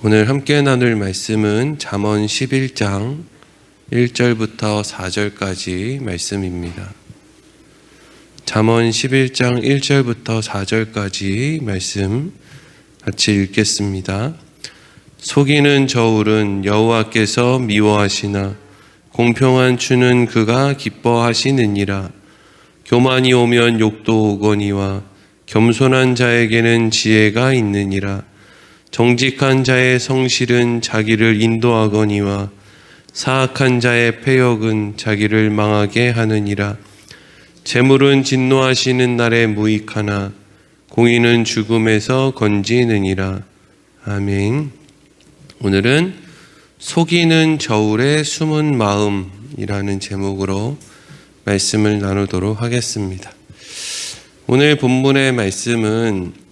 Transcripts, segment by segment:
오늘 함께 나눌 말씀은 잠언 11장 1절부터 4절까지 말씀입니다. 잠언 11장 1절부터 4절까지 말씀 같이 읽겠습니다. 속이는 저울은 여호와께서 미워하시나 공평한 추는 그가 기뻐하시느니라. 교만이 오면 욕도 오거니와 겸손한 자에게는 지혜가 있느니라. 정직한 자의 성실은 자기를 인도하거니와 사악한 자의 패역은 자기를 망하게 하느니라. 재물은 진노하시는 날에 무익하나 공의는 죽음에서 건지느니라. 아멘. 오늘은 속이는 저울의 숨은 마음이라는 제목으로 말씀을 나누도록 하겠습니다. 오늘 본문의 말씀은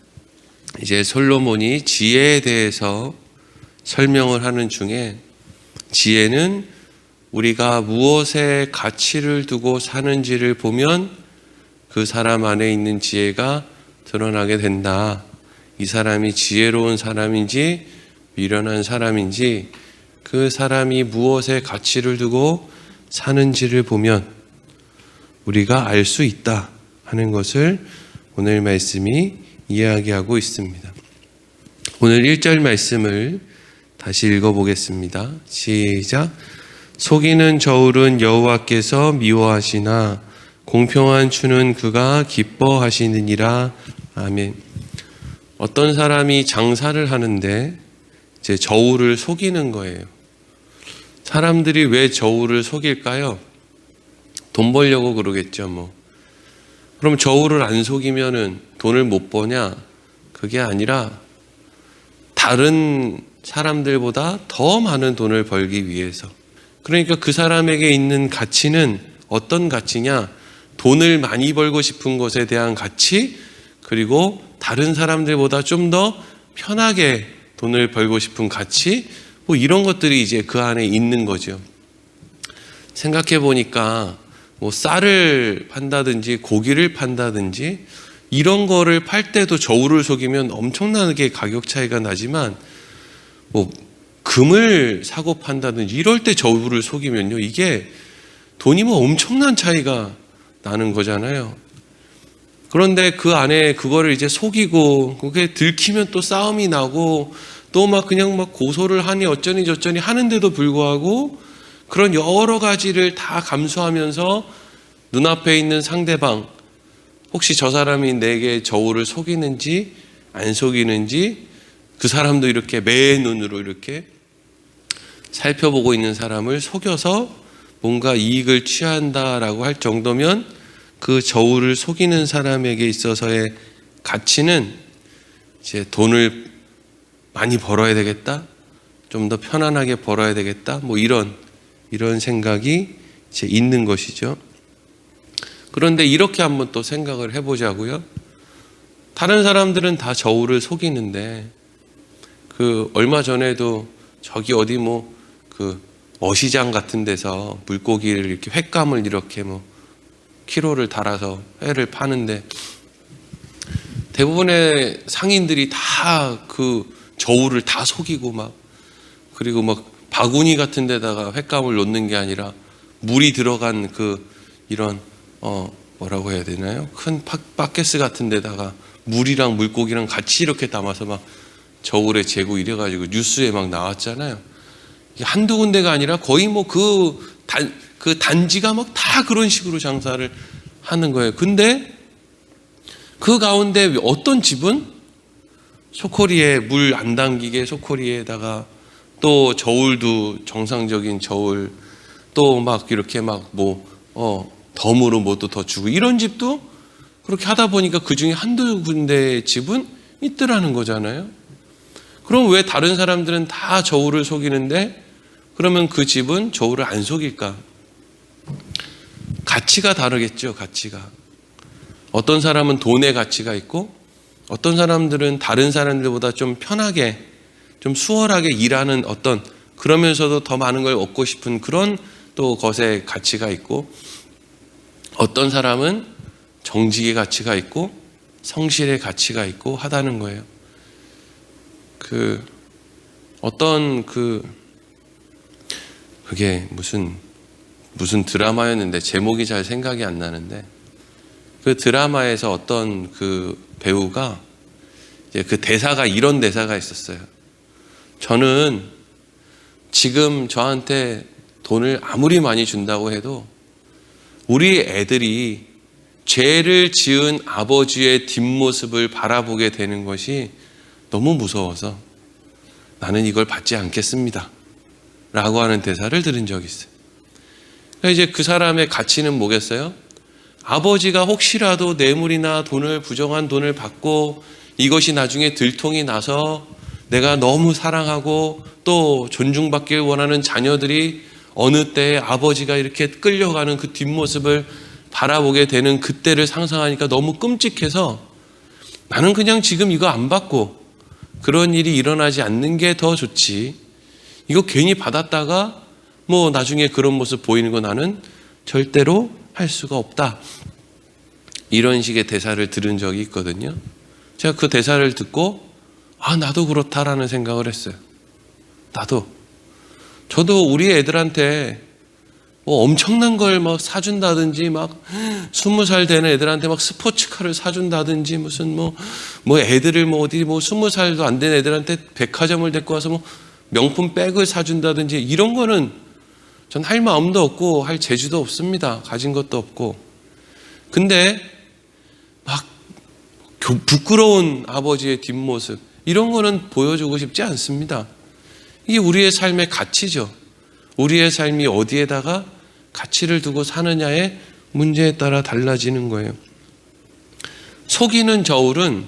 이제 솔로몬이 지혜에 대해서 설명을 하는 중에, 지혜는 우리가 무엇에 가치를 두고 사는지를 보면 그 사람 안에 있는 지혜가 드러나게 된다. 이 사람이 지혜로운 사람인지 미련한 사람인지, 그 사람이 무엇에 가치를 두고 사는지를 보면 우리가 알 수 있다 하는 것을 오늘 말씀이 이야기하고 있습니다. 오늘 1절 말씀을 다시 읽어보겠습니다. 시작. 속이는 저울은 여호와께서 미워하시나 공평한 추는 그가 기뻐하시느니라. 아멘. 어떤 사람이 장사를 하는데 이제 저울을 속이는 거예요. 사람들이 왜 저울을 속일까요? 돈 벌려고 그러겠죠, 그럼 저울을 안 속이면은 돈을 못 버냐? 그게 아니라 다른 사람들보다 더 많은 돈을 벌기 위해서. 그러니까 그 사람에게 있는 가치는 어떤 가치냐? 돈을 많이 벌고 싶은 것에 대한 가치, 그리고 다른 사람들보다 좀 더 편하게 돈을 벌고 싶은 가치, 이런 것들이 이제 그 안에 있는 거죠. 생각해 보니까 쌀을 판다든지 고기를 판다든지 이런 거를 팔 때도 저울을 속이면 엄청나게 가격 차이가 나지만, 금을 사고 판다든지 이럴 때 저울을 속이면요, 이게 돈이 엄청난 차이가 나는 거잖아요. 그런데 그 안에 그거를 이제 속이고 그게 들키면 또 싸움이 나고 또 그냥 고소를 하니 어쩌니 저쩌니 하는데도 불구하고 그런 여러 가지를 다 감수하면서 눈앞에 있는 상대방, 혹시 저 사람이 내게 저울을 속이는지 안 속이는지 그 사람도 이렇게 매의 눈으로 이렇게 살펴보고 있는 사람을 속여서 뭔가 이익을 취한다라고 할 정도면 그 저울을 속이는 사람에게 있어서의 가치는 이제 돈을 많이 벌어야 되겠다, 좀 더 편안하게 벌어야 되겠다, 이런 생각이 이제 있는 것이죠. 그런데 이렇게 한번 또 생각을 해보자고요. 다른 사람들은 다 저울을 속이는데, 얼마 전에도 저기 어디 어시장 같은 데서 물고기를 이렇게 횟감을 이렇게 키로를 달아서 회를 파는데, 대부분의 상인들이 다 그 저울을 다 속이고 그리고 바구니 같은 데다가 횟감을 놓는 게 아니라 물이 들어간 이런 뭐라고 해야 되나요? 큰 바켓스 같은 데다가 물이랑 물고기랑 같이 이렇게 담아서 저울에 재고 이래가지고 뉴스에 나왔잖아요. 이게 한두 군데가 아니라 거의 그 단지가 다 그런 식으로 장사를 하는 거예요. 근데 그 가운데 어떤 집은 소코리에 물 안 담기게 소코리에다가 또 저울도 정상적인 저울, 또 이렇게 덤으로 뭐도 더 주고, 이런 집도 그렇게 하다 보니까 그 중에 한두 군데 집은 있더라는 거잖아요. 그럼 왜 다른 사람들은 다 저울을 속이는데 그러면 그 집은 저울을 안 속일까? 가치가 다르겠죠, 가치가. 어떤 사람은 돈의 가치가 있고, 어떤 사람들은 다른 사람들보다 좀 편하게, 좀 수월하게 일하는 그러면서도 더 많은 걸 얻고 싶은 그런 또 것의 가치가 있고, 어떤 사람은 정직의 가치가 있고 성실의 가치가 있고 하다는 거예요. 어떤 그게 무슨 드라마였는데 제목이 잘 생각이 안 나는데, 그 드라마에서 어떤 그 배우가 이제 그 대사가 이런 대사가 있었어요. 저는 지금 저한테 돈을 아무리 많이 준다고 해도 우리 애들이 죄를 지은 아버지의 뒷모습을 바라보게 되는 것이 너무 무서워서 나는 이걸 받지 않겠습니다 라고 하는 대사를 들은 적이 있어요. 그러니까 이제 그 사람의 가치는 뭐겠어요? 아버지가 혹시라도 뇌물이나 부정한 돈을 받고 이것이 나중에 들통이 나서 내가 너무 사랑하고 또 존중받길 원하는 자녀들이 어느 때에 아버지가 이렇게 끌려가는 그 뒷모습을 바라보게 되는 그때를 상상하니까 너무 끔찍해서 나는 그냥 지금 이거 안 받고 그런 일이 일어나지 않는 게 더 좋지, 이거 괜히 받았다가 뭐 나중에 그런 모습 보이는 거 나는 절대로 할 수가 없다, 이런 식의 대사를 들은 적이 있거든요. 제가 그 대사를 듣고 나도 그렇다라는 생각을 했어요. 저도 우리 애들한테 뭐 엄청난 걸 막 사준다든지, 막 20살 되는 애들한테 막 스포츠카를 사준다든지, 무슨 뭐 애들을 어디 20살도 안 된 애들한테 백화점을 데리고 와서 명품 백을 사준다든지, 이런 거는 전 할 마음도 없고 할 재주도 없습니다. 가진 것도 없고. 근데 막 부끄러운 아버지의 뒷모습, 이런 거는 보여주고 싶지 않습니다. 이게 우리의 삶의 가치죠. 우리의 삶이 어디에다가 가치를 두고 사느냐의 문제에 따라 달라지는 거예요. 속이는 저울은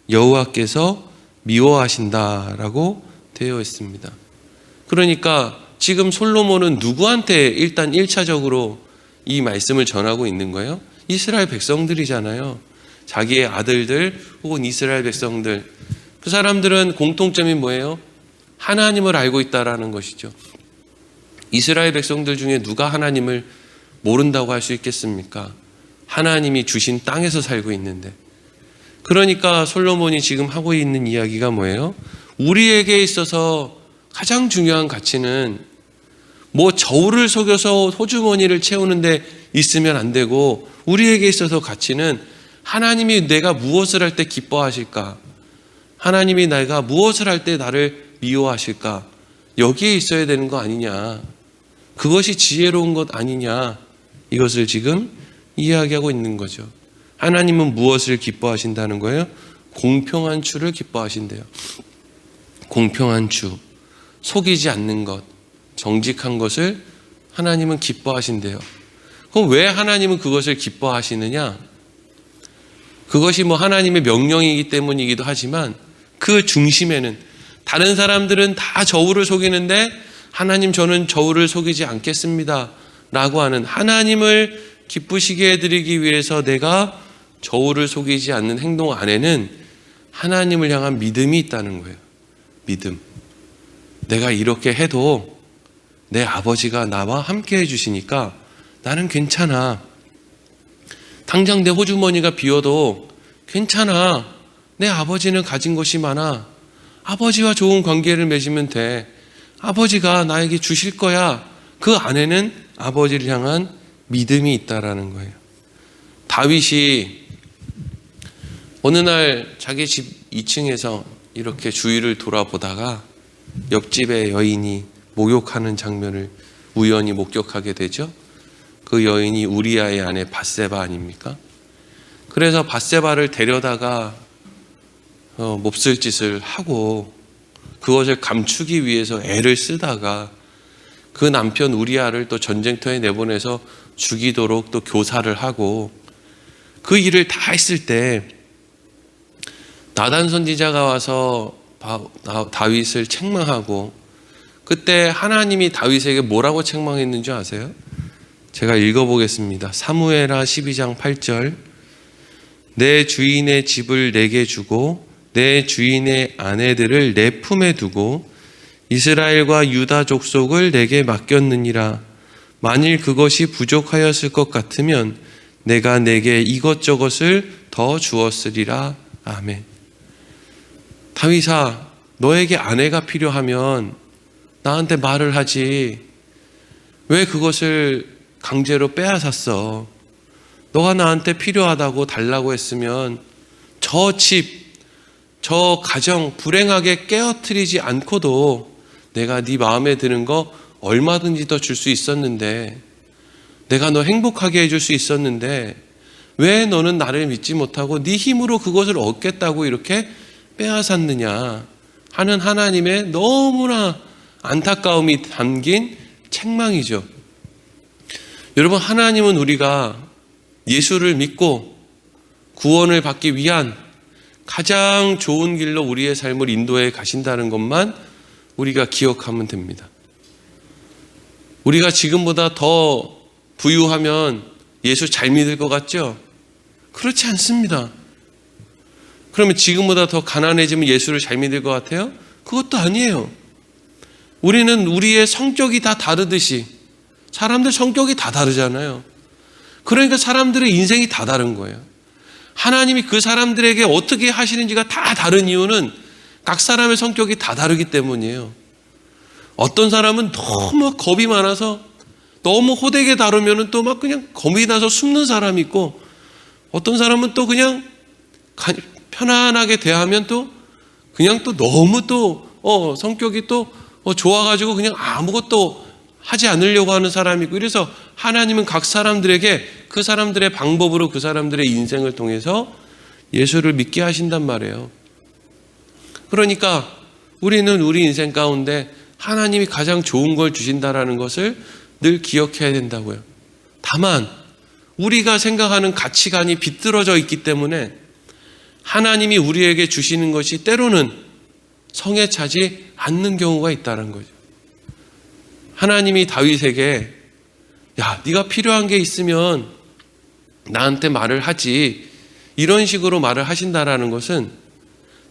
여호와께서 미워하신다라고 되어 있습니다. 그러니까 지금 솔로몬은 누구한테 일단 1차적으로 이 말씀을 전하고 있는 거예요? 이스라엘 백성들이잖아요. 자기의 아들들 혹은 이스라엘 백성들, 그 사람들은 공통점이 뭐예요? 하나님을 알고 있다라는 것이죠. 이스라엘 백성들 중에 누가 하나님을 모른다고 할 수 있겠습니까? 하나님이 주신 땅에서 살고 있는데. 그러니까 솔로몬이 지금 하고 있는 이야기가 뭐예요? 우리에게 있어서 가장 중요한 가치는 저울을 속여서 호주머니를 채우는데 있으면 안 되고, 우리에게 있어서 가치는 하나님이 내가 무엇을 할 때 기뻐하실까? 하나님이 내가 무엇을 할 때 나를 미워하실까? 여기에 있어야 되는 거 아니냐? 그것이 지혜로운 것 아니냐? 이것을 지금 이야기하고 있는 거죠. 하나님은 무엇을 기뻐하신다는 거예요? 공평한 추를 기뻐하신대요. 공평한 추, 속이지 않는 것, 정직한 것을 하나님은 기뻐하신대요. 그럼 왜 하나님은 그것을 기뻐하시느냐? 그것이 하나님의 명령이기 때문이기도 하지만, 그 중심에는 다른 사람들은 다 저울을 속이는데 하나님, 저는 저울을 속이지 않겠습니다 라고 하는, 하나님을 기쁘시게 해드리기 위해서 내가 저울을 속이지 않는 행동 안에는 하나님을 향한 믿음이 있다는 거예요. 믿음. 내가 이렇게 해도 내 아버지가 나와 함께 해주시니까 나는 괜찮아. 당장 내 호주머니가 비어도 괜찮아. 내 아버지는 가진 것이 많아. 아버지와 좋은 관계를 맺으면 돼. 아버지가 나에게 주실 거야. 그 안에는 아버지를 향한 믿음이 있다라는 거예요. 다윗이 어느 날 자기 집 2층에서 이렇게 주위를 돌아보다가 옆집의 여인이 목욕하는 장면을 우연히 목격하게 되죠. 그 여인이 우리아의 아내 밧세바 아닙니까? 그래서 밧세바를 데려다가 몹쓸 짓을 하고 그것을 감추기 위해서 애를 쓰다가 그 남편 우리아를 또 전쟁터에 내보내서 죽이도록 또 교사를 하고, 그 일을 다 했을 때 나단 선지자가 와서 다윗을 책망하고, 그때 하나님이 다윗에게 뭐라고 책망했는 줄 아세요? 제가 읽어보겠습니다. 사무엘하 12장 8절. 내 주인의 집을 내게 주고 내 주인의 아내들을 내 품에 두고 이스라엘과 유다 족속을 내게 맡겼느니라. 만일 그것이 부족하였을 것 같으면 내가 내게 이것저것을 더 주었으리라. 아멘. 다윗아, 너에게 아내가 필요하면 나한테 말을 하지. 왜 그것을 강제로 빼앗았어? 너가 나한테 필요하다고 달라고 했으면 저 집, 저 가정 불행하게 깨어뜨리지 않고도 내가 네 마음에 드는 거 얼마든지 더 줄 수 있었는데, 내가 너 행복하게 해줄 수 있었는데 왜 너는 나를 믿지 못하고 네 힘으로 그것을 얻겠다고 이렇게 빼앗았느냐 하는 하나님의 너무나 안타까움이 담긴 책망이죠. 여러분, 하나님은 우리가 예수를 믿고 구원을 받기 위한 가장 좋은 길로 우리의 삶을 인도해 가신다는 것만 우리가 기억하면 됩니다. 우리가 지금보다 더 부유하면 예수 잘 믿을 것 같죠? 그렇지 않습니다. 그러면 지금보다 더 가난해지면 예수를 잘 믿을 것 같아요? 그것도 아니에요. 우리는 우리의 성격이 다 다르듯이, 사람들 성격이 다 다르잖아요. 그러니까 사람들의 인생이 다 다른 거예요. 하나님이 그 사람들에게 어떻게 하시는지가 다 다른 이유는 각 사람의 성격이 다 다르기 때문이에요. 어떤 사람은 너무 겁이 많아서 너무 호되게 다루면 또 막 그냥 겁이 나서 숨는 사람이 있고, 어떤 사람은 또 그냥 편안하게 대하면 또 그냥 또 너무 또 성격이 또 좋아가지고 그냥 아무것도 하지 않으려고 하는 사람이 있고, 그래서 하나님은 각 사람들에게 그 사람들의 방법으로 그 사람들의 인생을 통해서 예수를 믿게 하신단 말이에요. 그러니까 우리는 우리 인생 가운데 하나님이 가장 좋은 걸 주신다라는 것을 늘 기억해야 된다고요. 다만 우리가 생각하는 가치관이 비뚤어져 있기 때문에 하나님이 우리에게 주시는 것이 때로는 성에 차지 않는 경우가 있다는 거죠. 하나님이 다윗에게 야, 네가 필요한 게 있으면 나한테 말을 하지, 이런 식으로 말을 하신다라는 것은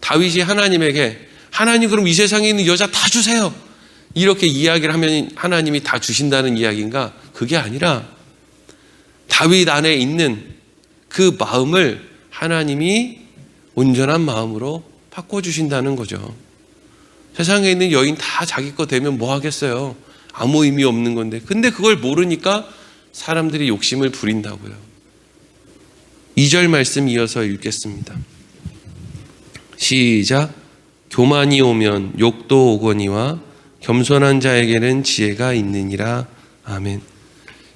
다윗이 하나님에게 하나님 그럼 이 세상에 있는 여자 다 주세요, 이렇게 이야기를 하면 하나님이 다 주신다는 이야기인가? 그게 아니라 다윗 안에 있는 그 마음을 하나님이 온전한 마음으로 바꿔주신다는 거죠. 세상에 있는 여인 다 자기 거 되면 뭐 하겠어요? 아무 의미 없는 건데. 근데 그걸 모르니까 사람들이 욕심을 부린다고요. 2절 말씀 이어서 읽겠습니다. 시작. 교만이 오면 욕도 오거니와 겸손한 자에게는 지혜가 있느니라. 아멘.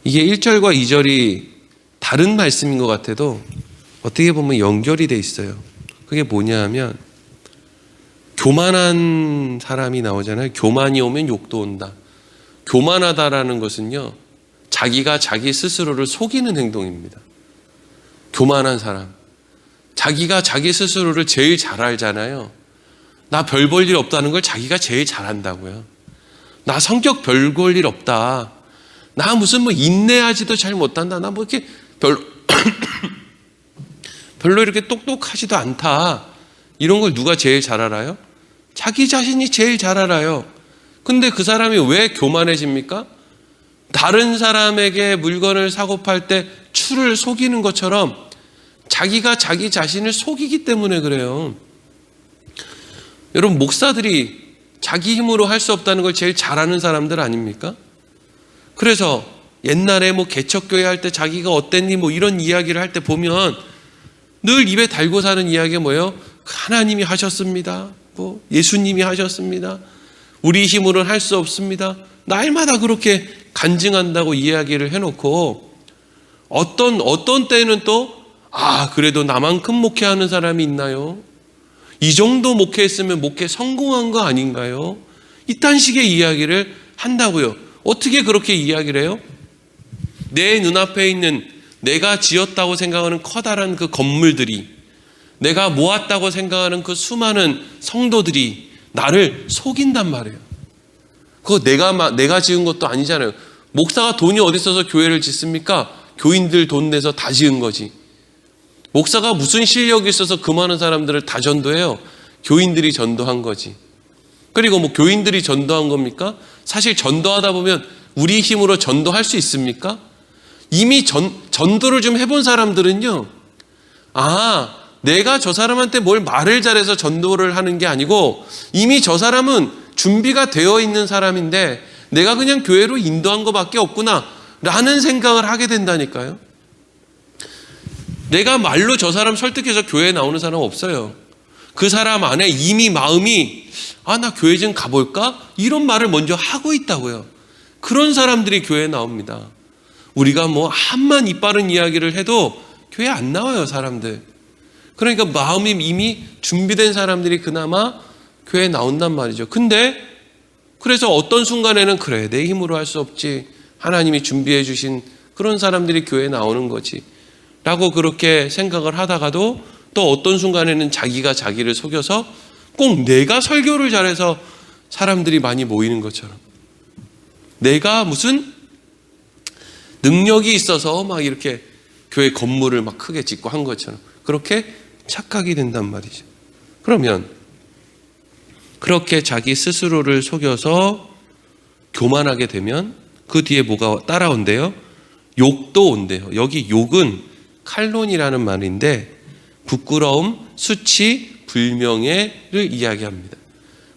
이게 1절과 2절이 다른 말씀인 것 같아도 어떻게 보면 연결이 돼 있어요. 그게 뭐냐 하면 교만한 사람이 나오잖아요. 교만이 오면 욕도 온다. 교만하다라는 것은요, 자기가 자기 스스로를 속이는 행동입니다. 교만한 사람, 자기가 자기 스스로를 제일 잘 알잖아요. 나 별 볼 일 없다는 걸 자기가 제일 잘 안다고요. 나 성격 별 볼 일 없다, 나 무슨 뭐 인내하지도 잘 못한다, 나 뭐 이렇게 별로 이렇게 똑똑하지도 않다, 이런 걸 누가 제일 잘 알아요? 자기 자신이 제일 잘 알아요. 근데 그 사람이 왜 교만해집니까? 다른 사람에게 물건을 사고 팔 때 추를 속이는 것처럼 자기가 자기 자신을 속이기 때문에 그래요. 여러분, 목사들이 자기 힘으로 할 수 없다는 걸 제일 잘하는 사람들 아닙니까? 그래서 옛날에 뭐 개척교회 할 때 자기가 어땠니 뭐 이런 이야기를 할 때 보면 늘 입에 달고 사는 이야기가 뭐예요? 하나님이 하셨습니다, 뭐 예수님이 하셨습니다, 우리 힘으로는 할 수 없습니다. 날마다 그렇게 간증한다고 이야기를 해놓고 어떤 때는 또 그래도 나만큼 목회하는 사람이 있나요? 이 정도 목회했으면 목회 성공한 거 아닌가요? 이딴 식의 이야기를 한다고요. 어떻게 그렇게 이야기를 해요? 내 눈앞에 있는 내가 지었다고 생각하는 커다란 그 건물들이, 내가 모았다고 생각하는 그 수많은 성도들이 나를 속인단 말이에요. 그거 내가 지은 것도 아니잖아요. 목사가 돈이 어디 있어서 교회를 짓습니까? 교인들 돈 내서 다 지은 거지. 목사가 무슨 실력이 있어서 그 많은 사람들을 다 전도해요? 교인들이 전도한 거지. 그리고 뭐 교인들이 전도한 겁니까? 사실 전도하다 보면 우리 힘으로 전도할 수 있습니까? 이미 전도를 좀 해본 사람들은요, 내가 저 사람한테 뭘 말을 잘해서 전도를 하는 게 아니고 이미 저 사람은 준비가 되어 있는 사람인데 내가 그냥 교회로 인도한 것밖에 없구나 라는 생각을 하게 된다니까요. 내가 말로 저 사람 설득해서 교회에 나오는 사람 없어요. 그 사람 안에 이미 마음이 나 교회 좀 가볼까? 이런 말을 먼저 하고 있다고요. 그런 사람들이 교회에 나옵니다. 우리가 뭐 한만 이빠른 이야기를 해도 교회 안 나와요, 사람들. 그러니까 마음이 이미 준비된 사람들이 그나마 교회에 나온단 말이죠. 근데 그래서 어떤 순간에는 그래, 내 힘으로 할 수 없지. 하나님이 준비해 주신 그런 사람들이 교회에 나오는 거지. 라고 그렇게 생각을 하다가도 또 어떤 순간에는 자기가 자기를 속여서 꼭 내가 설교를 잘해서 사람들이 많이 모이는 것처럼 내가 무슨 능력이 있어서 막 이렇게 교회 건물을 막 크게 짓고 한 것처럼 그렇게 착각이 된단 말이죠. 그러면 그렇게 자기 스스로를 속여서 교만하게 되면 그 뒤에 뭐가 따라온대요? 욕도 온대요. 여기 욕은 칼론이라는 말인데 부끄러움, 수치, 불명예를 이야기합니다.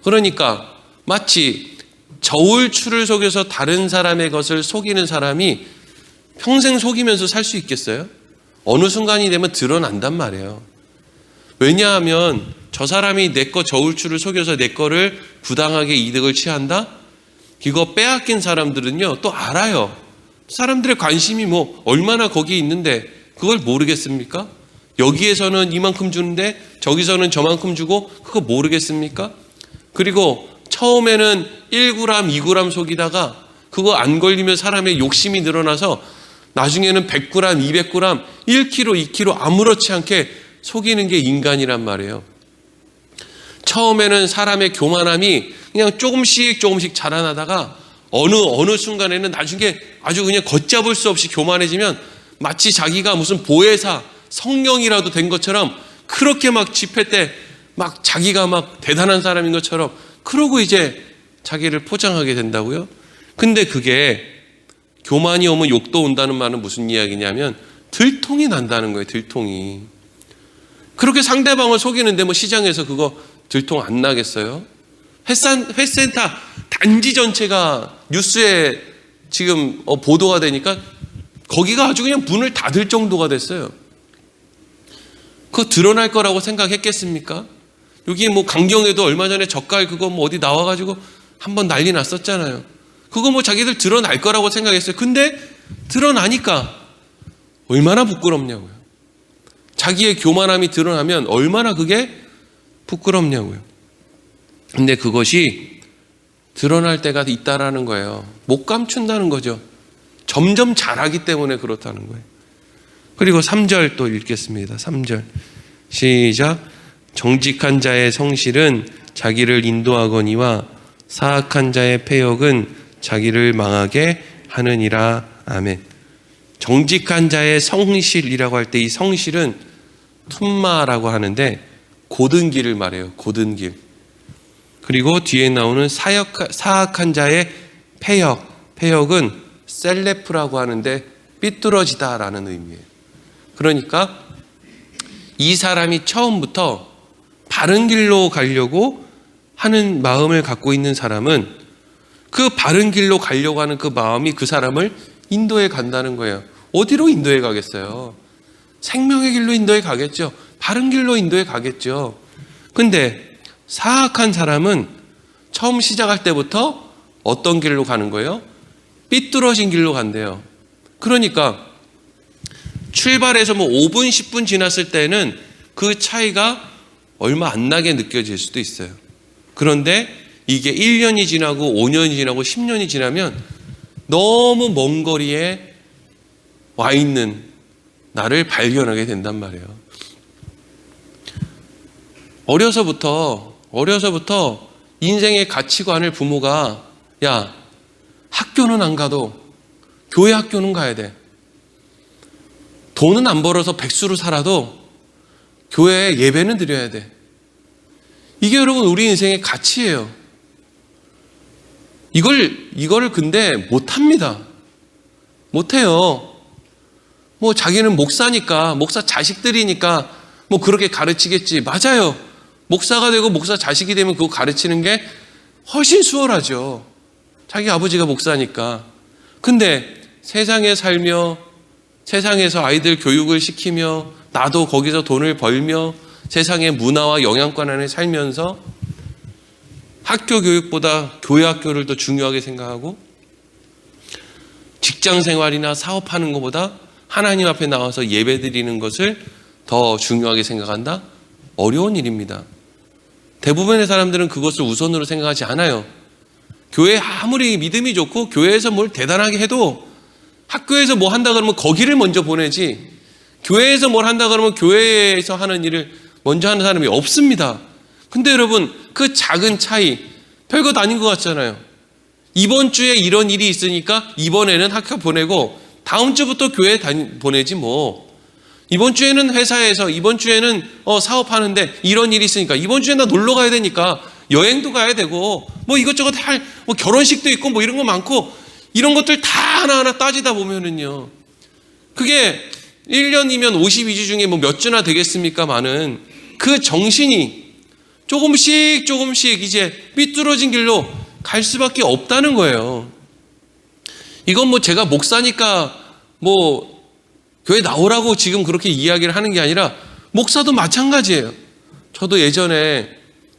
그러니까 마치 저울추를 속여서 다른 사람의 것을 속이는 사람이 평생 속이면서 살 수 있겠어요? 어느 순간이 되면 드러난단 말이에요. 왜냐하면 저 사람이 내 거 저울추를 속여서 내 거를 부당하게 이득을 취한다? 이거 빼앗긴 사람들은요 또 알아요. 사람들의 관심이 뭐 얼마나 거기에 있는데 그걸 모르겠습니까? 여기에서는 이만큼 주는데 저기서는 저만큼 주고 그거 모르겠습니까? 그리고 처음에는 1g, 2g 속이다가 그거 안 걸리면 사람의 욕심이 늘어나서 나중에는 100g, 200g, 1kg, 2kg 아무렇지 않게 속이는 게 인간이란 말이에요. 처음에는 사람의 교만함이 그냥 조금씩 자라나다가 어느 순간에는 나중에 아주 그냥 걷잡을 수 없이 교만해지면 마치 자기가 무슨 보혜사, 성령이라도 된 것처럼 그렇게 막 집회 때 막 자기가 막 대단한 사람인 것처럼 그러고 이제 자기를 포장하게 된다고요. 근데 그게 교만이 오면 욕도 온다는 말은 무슨 이야기냐면 들통이 난다는 거예요. 들통이. 그렇게 상대방을 속이는데 뭐 시장에서 그거 들통 안 나겠어요? 회센터 단지 전체가 뉴스에 지금 보도가 되니까 거기가 아주 그냥 문을 닫을 정도가 됐어요. 그거 드러날 거라고 생각했겠습니까? 여기 뭐 강경에도 얼마 전에 젓갈 그거 뭐 어디 나와가지고 한번 난리 났었잖아요. 그거 뭐 자기들 드러날 거라고 생각했어요. 근데 드러나니까 얼마나 부끄럽냐고요. 자기의 교만함이 드러나면 얼마나 그게 부끄럽냐고요. 근데 그것이 드러날 때가 있다라는 거예요. 못 감춘다는 거죠. 점점 잘하기 때문에 그렇다는 거예요. 그리고 3절 또 읽겠습니다. 3절 시작. 정직한 자의 성실은 자기를 인도하거니와 사악한 자의 패역은 자기를 망하게 하느니라. 아멘. 정직한 자의 성실이라고 할 때 이 성실은 툰마라고 하는데 고든 길을 말해요. 고든 길. 그리고 뒤에 나오는 사악한 자의 패역은 셀레프라고 하는데 삐뚤어지다라는 의미예요. 그러니까 이 사람이 처음부터 바른 길로 가려고 하는 마음을 갖고 있는 사람은 그 바른 길로 가려고 하는 그 마음이 그 사람을 인도에 간다는 거예요. 어디로 인도에 가겠어요? 생명의 길로 인도에 가겠죠. 바른 길로 인도에 가겠죠. 근데 사악한 사람은 처음 시작할 때부터 어떤 길로 가는 거예요? 삐뚤어진 길로 간대요. 그러니까 출발해서 뭐 5분, 10분 지났을 때는 그 차이가 얼마 안 나게 느껴질 수도 있어요. 그런데 이게 1년이 지나고 5년이 지나고 10년이 지나면 너무 먼 거리에 와 있는 나를 발견하게 된단 말이에요. 어려서부터 인생의 가치관을 부모가 야, 학교는 안 가도 교회 학교는 가야 돼. 돈은 안 벌어서 백수로 살아도 교회에 예배는 드려야 돼. 이게 여러분 우리 인생의 가치예요. 이거를 근데 못합니다. 못해요. 뭐 자기는 목사니까, 목사 자식들이니까 뭐 그렇게 가르치겠지. 맞아요. 목사가 되고 목사 자식이 되면 그거 가르치는 게 훨씬 수월하죠. 자기 아버지가 목사니까. 근데 세상에 살며 세상에서 아이들 교육을 시키며 나도 거기서 돈을 벌며 세상의 문화와 영향권 안에 살면서 학교 교육보다 교회 학교를 더 중요하게 생각하고 직장 생활이나 사업하는 것보다 하나님 앞에 나와서 예배 드리는 것을 더 중요하게 생각한다? 어려운 일입니다. 대부분의 사람들은 그것을 우선으로 생각하지 않아요. 교회 아무리 믿음이 좋고 교회에서 뭘 대단하게 해도 학교에서 뭐 한다 그러면 거기를 먼저 보내지, 교회에서 뭘 한다 그러면 교회에서 하는 일을 먼저 하는 사람이 없습니다. 근데 여러분, 그 작은 차이 별것 아닌 것 같잖아요. 이번 주에 이런 일이 있으니까 이번에는 학교 보내고 다음 주부터 교회 보내지 뭐. 이번 주에는 회사에서, 이번 주에는 사업하는데 이런 일이 있으니까 이번 주에 나 놀러 가야 되니까 여행도 가야 되고 뭐 이것저것 할, 뭐 결혼식도 있고 뭐 이런 거 많고, 이런 것들 다 하나하나 따지다 보면은요, 그게 1년이면 52주 중에 뭐 몇 주나 되겠습니까마는 그 정신이 조금씩 이제 삐뚤어진 길로 갈 수밖에 없다는 거예요. 이건 뭐 제가 목사니까 뭐 교회 나오라고 지금 그렇게 이야기를 하는 게 아니라 목사도 마찬가지예요. 저도 예전에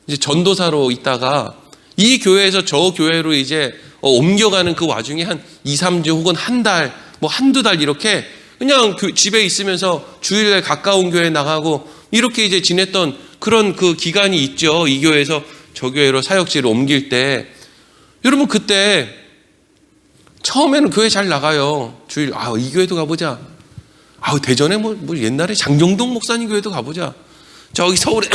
이제 전도사로 있다가 이 교회에서 저 교회로 이제 옮겨가는 그 와중에 한 2, 3주 혹은 한 달, 뭐 한두 달 이렇게 그냥 집에 있으면서 주일에 가까운 교회 나가고 이렇게 이제 지냈던 그런 그 기간이 있죠. 이 교회에서 저 교회로 사역지를 옮길 때. 여러분, 그때 처음에는 교회 잘 나가요. 주일, 이 교회도 가보자. 대전에 뭐 옛날에 장정동 목사님 교회도 가보자. 저기 서울에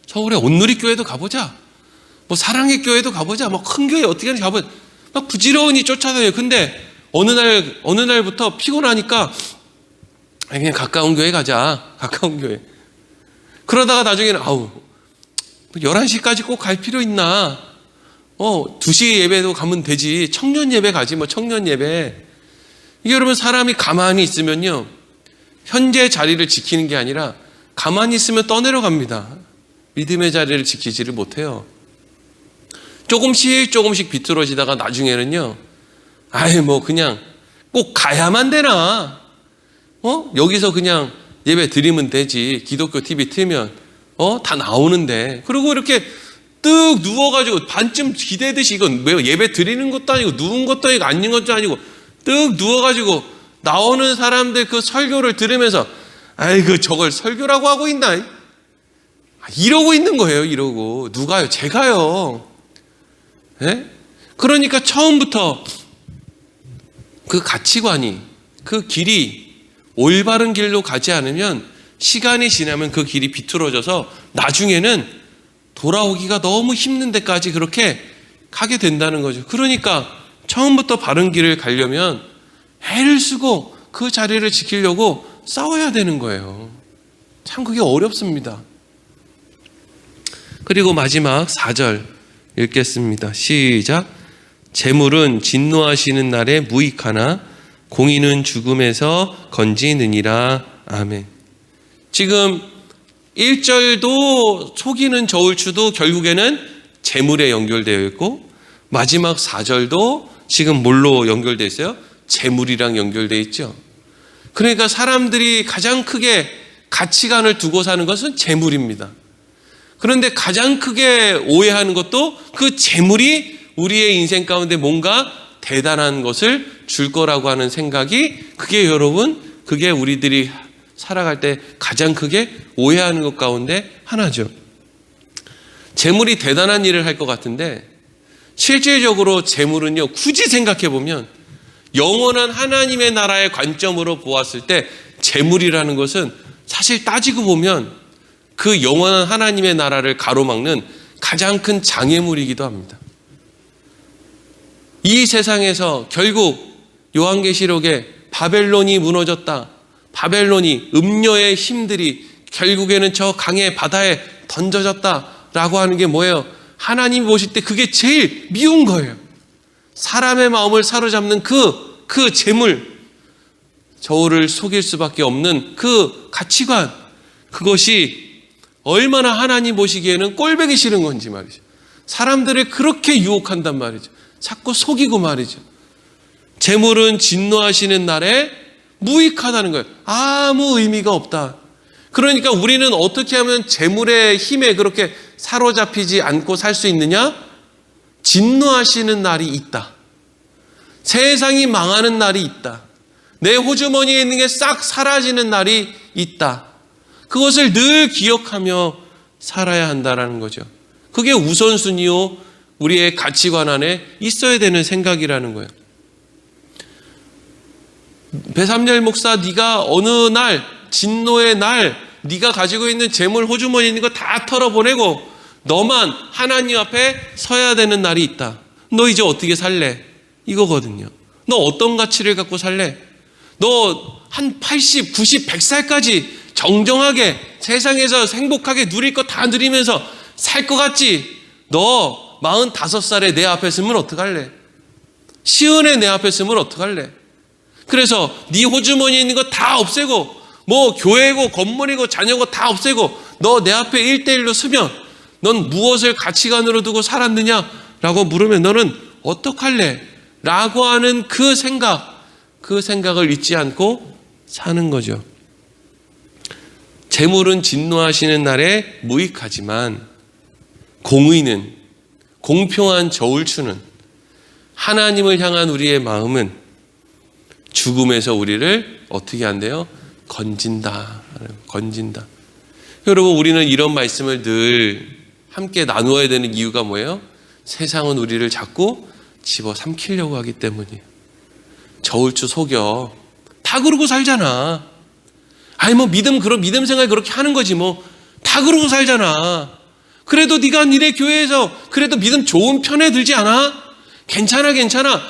서울에 온누리 교회도 가보자. 뭐 사랑의 교회도 가보자. 뭐 큰 교회 어떻게 하는지 가보자. 막 부지런히 쫓아다녀요. 근데 어느 날부터 피곤하니까 그냥 가까운 교회 가자. 가까운 교회. 그러다가 나중에는 11시까지 꼭 갈 필요 있나? 2시 예배도 가면 되지. 청년 예배 가지 뭐 청년 예배. 이게 여러분, 사람이 가만히 있으면요, 현재 자리를 지키는 게 아니라 가만히 있으면 떠내려갑니다. 믿음의 자리를 지키지를 못해요. 조금씩 비뚤어지다가 나중에는요, 뭐 그냥 꼭 가야만 되나? 여기서 그냥 예배 드리면 되지. 기독교 TV 틀면 다 나오는데. 그리고 이렇게 뜩 누워가지고 반쯤 기대듯이, 이건 왜 예배 드리는 것도 아니고 누운 것도 아니고 앉는 것도 아니고 뜩 누워가지고 나오는 사람들 그 설교를 들으면서 저걸 설교라고 하고 있나? 이러고 있는 거예요. 이러고. 누가요? 제가요. 네? 그러니까 처음부터 그 가치관이, 그 길이 올바른 길로 가지 않으면 시간이 지나면 그 길이 비틀어져서 나중에는 돌아오기가 너무 힘든 데까지 그렇게 가게 된다는 거죠. 그러니까 처음부터 바른 길을 가려면 애를 쓰고 그 자리를 지키려고 싸워야 되는 거예요. 참 그게 어렵습니다. 그리고 마지막 4절 읽겠습니다. 시작. 재물은 진노하시는 날에 무익하나 공의는 죽음에서 건지느니라. 아멘. 지금 1절도 속이는 저울추도 결국에는 재물에 연결되어 있고, 마지막 4절도 지금 뭘로 연결되어 있어요? 재물이랑 연결되어 있죠. 그러니까 사람들이 가장 크게 가치관을 두고 사는 것은 재물입니다. 그런데 가장 크게 오해하는 것도 그 재물이 우리의 인생 가운데 뭔가 대단한 것을 줄 거라고 하는 생각이, 그게 여러분, 그게 우리들이 살아갈 때 가장 크게 오해하는 것 가운데 하나죠. 재물이 대단한 일을 할 것 같은데 실질적으로 재물은요, 굳이 생각해 보면 영원한 하나님의 나라의 관점으로 보았을 때 재물이라는 것은 사실 따지고 보면 그 영원한 하나님의 나라를 가로막는 가장 큰 장애물이기도 합니다. 이 세상에서 결국 요한계시록에 바벨론이 무너졌다, 바벨론이, 음녀의 힘들이 결국에는 저 강의 바다에 던져졌다라고 하는 게 뭐예요? 하나님 보실 때 그게 제일 미운 거예요. 사람의 마음을 사로잡는 그 재물, 저울을 속일 수밖에 없는 그 가치관, 그것이 얼마나 하나님 보시기에는 꼴보기 싫은 건지 말이죠. 사람들을 그렇게 유혹한단 말이죠. 자꾸 속이고 말이죠. 재물은 진노하시는 날에 무익하다는 거예요. 아무 의미가 없다. 그러니까 우리는 어떻게 하면 재물의 힘에 그렇게 사로잡히지 않고 살 수 있느냐? 진노하시는 날이 있다. 세상이 망하는 날이 있다. 내 호주머니에 있는 게 싹 사라지는 날이 있다. 그것을 늘 기억하며 살아야 한다는 거죠. 그게 우선순위요, 우리의 가치관 안에 있어야 되는 생각이라는 거예요. 배삼열 목사, 네가 어느 날, 진노의 날, 네가 가지고 있는 재물 호주머니에 있는 거 다 털어보내고 너만 하나님 앞에 서야 되는 날이 있다. 너 이제 어떻게 살래? 이거거든요. 너 어떤 가치를 갖고 살래? 너 한 80, 90, 100살까지 정정하게 세상에서 행복하게 누릴 거 다 누리면서 살 것 같지? 너 45살에 내 앞에 서면 어떡할래? 시은에 내 앞에 서면 어떡할래? 그래서 네 호주머니에 있는 거 다 없애고 뭐 교회고 건물이고 자녀고 다 없애고 너 내 앞에 1대1로 서면 넌 무엇을 가치관으로 두고 살았느냐? 라고 물으면 너는 어떡할래? 라고 하는 그 생각을 잊지 않고 사는 거죠. 재물은 진노하시는 날에 무익하지만 공의는, 공평한 저울추는, 하나님을 향한 우리의 마음은 죽음에서 우리를 어떻게 한대요? 건진다. 여러분, 우리는 이런 말씀을 늘 함께 나누어야 되는 이유가 뭐예요? 세상은 우리를 자꾸 집어삼키려고 하기 때문이에요. 저울추 속여. 다 그러고 살잖아. 아니 뭐 믿음 생활 그렇게 하는 거지 뭐. 다 그러고 살잖아. 그래도 네가 니네 교회에서 그래도 믿음 좋은 편에 들지 않아? 괜찮아.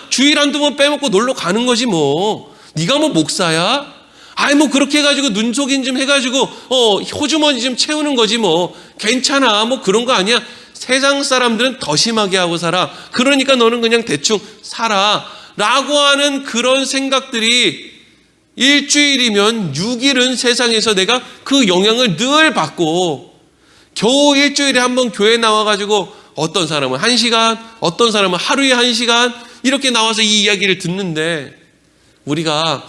주일 한두 번 빼먹고 놀러 가는 거지 뭐. 네가 뭐 목사야? 아이 뭐 그렇게 해가지고 눈속임 좀 해가지고 호주머니 좀 채우는 거지 뭐. 괜찮아. 뭐 그런 거 아니야. 세상 사람들은 더 심하게 하고 살아. 그러니까 너는 그냥 대충 살아. 라고 하는 그런 생각들이 일주일이면 6일은 세상에서 내가 그 영향을 늘 받고 겨우 일주일에 한 번 교회 나와가지고 어떤 사람은 1시간, 어떤 사람은 하루에 1시간 이렇게 나와서 이 이야기를 듣는데 우리가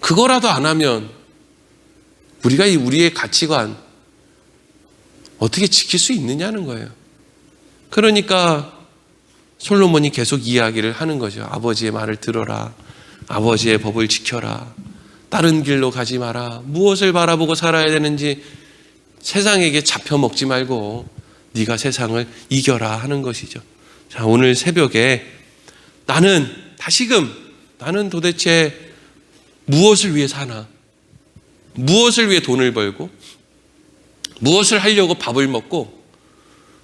그거라도 안 하면 우리가 우리의 가치관 어떻게 지킬 수 있느냐는 거예요. 그러니까 솔로몬이 계속 이야기를 하는 거죠. 아버지의 말을 들어라. 아버지의 법을 지켜라. 다른 길로 가지 마라. 무엇을 바라보고 살아야 되는지 세상에게 잡혀 먹지 말고 네가 세상을 이겨라 하는 것이죠. 자, 오늘 새벽에 나는 도대체 무엇을 위해 사나? 무엇을 위해 돈을 벌고 무엇을 하려고 밥을 먹고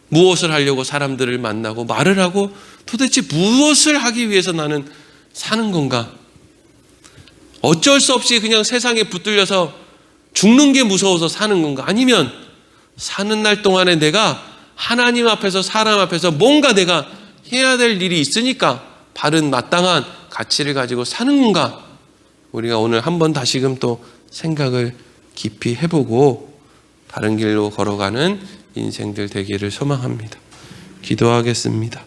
무엇을 하려고 사람들을 만나고 말을 하고 도대체 무엇을 하기 위해서 나는 사는 건가? 어쩔 수 없이 그냥 세상에 붙들려서 죽는 게 무서워서 사는 건가? 아니면 사는 날 동안에 내가 하나님 앞에서 사람 앞에서 뭔가 내가 해야 될 일이 있으니까 바른 마땅한 가치를 가지고 사는 건가? 우리가 오늘 한번 다시금 또 생각을 깊이 해보고 바른 길로 걸어가는 인생들 되기를 소망합니다. 기도하겠습니다.